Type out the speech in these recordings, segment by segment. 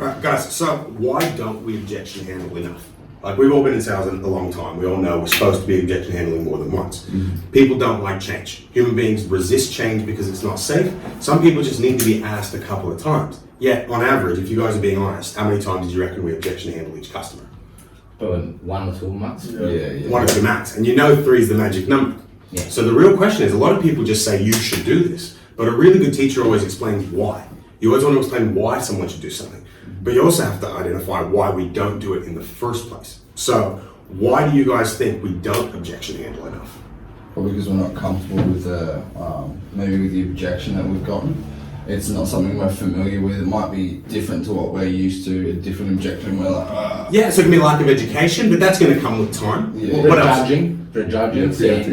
Right, guys, so why don't we objection handle enough? Like, we've all been in sales a long time. We all know we're supposed to be objection handling more than once. People don't like change. Human beings resist change because it's not safe. Some people just need to be asked a couple of times. Yet, on average, if you guys are being honest, how many times did you reckon we objection handle each customer? Probably 1 or 2 months. Yeah. 1 or 2 max. And you know 3 is the magic number. Yeah. So the real question is, a lot of people just say you should do this, but a really good teacher always explains why. You always want to explain why someone should do something, but you also have to identify why we don't do it in the first place. So why do you guys think we don't objection handle enough? Probably because we're not comfortable with maybe with the objection that we've gotten. It's not something we're familiar with. It might be different to what we're used to, a different objection. We're like, Yeah, so it can be lack of education, but that's going to come with time. Yeah. What else? Prejudging, saying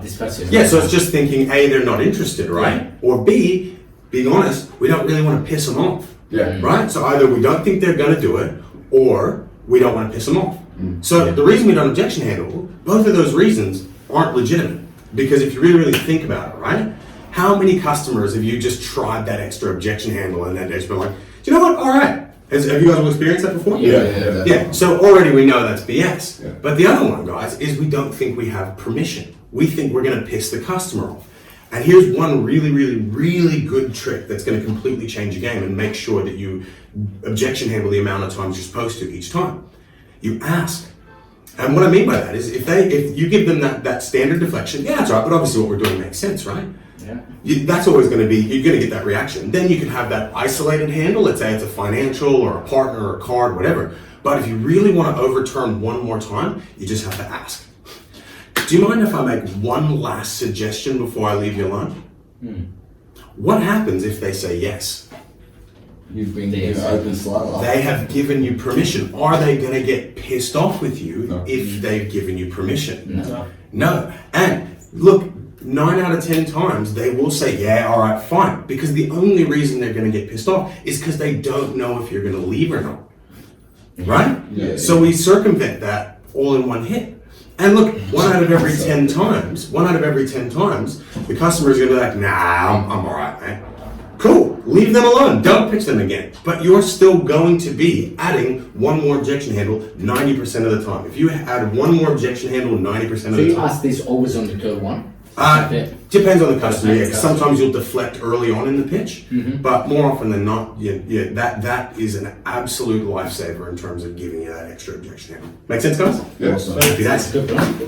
this person is Yeah, not so it's just thinking, A, they're not interested, right? Yeah. Or B, being honest, we don't really want to piss them off. yeah, Right? So either we don't think they're going to do it, or we don't want to piss them off. So the reason we don't objection handle, both of those reasons aren't legitimate. Because if you really think about it, right? How many customers have you just tried that extra objection handle and then they've been like, do you know what? All right. Have you guys all experienced that before? Yeah. So already we know that's BS. Yeah. But the other one, guys, is we don't think we have permission. We think we're going to piss the customer off. And here's one really, really, really good trick that's going to completely change your game and make sure that you objection handle the amount of times you're supposed to each time. You ask. And what I mean by that is if you give them that standard deflection, yeah, that's right, but obviously what we're doing makes sense, right? Yeah. That's always going to be, you're going to get that reaction. Then you can have that isolated handle, let's say it's a financial or a partner or a card, whatever. But if you really want to overturn one more time, you just have to ask. Do you mind if I make one last suggestion before I leave you alone? What happens if they say yes? you've been open slightly. They have given you permission. Are they going to get pissed off with you No. if they've given you permission? No. No. And look, 9 out of 10 times they will say, yeah, all right, fine. Because the only reason they're going to get pissed off is because they don't know if you're going to leave or not. Right? Yeah, So we circumvent that all in one hit. And look, 1 out of every 10 times, the customer is going to be like, nah, I'm all right, man. Cool, leave them alone, don't pitch them again. But you're still going to be adding one more objection handle 90% of the time. If you add one more objection handle 90% of So the you time. ask this always on the third one? Depends on the customer, yeah. 'Cause sometimes you'll deflect early on in the pitch, but more often than not, that is an absolute lifesaver in terms of giving you that extra objection handle. Make sense, guys? Yeah. Happy days. That's a good one.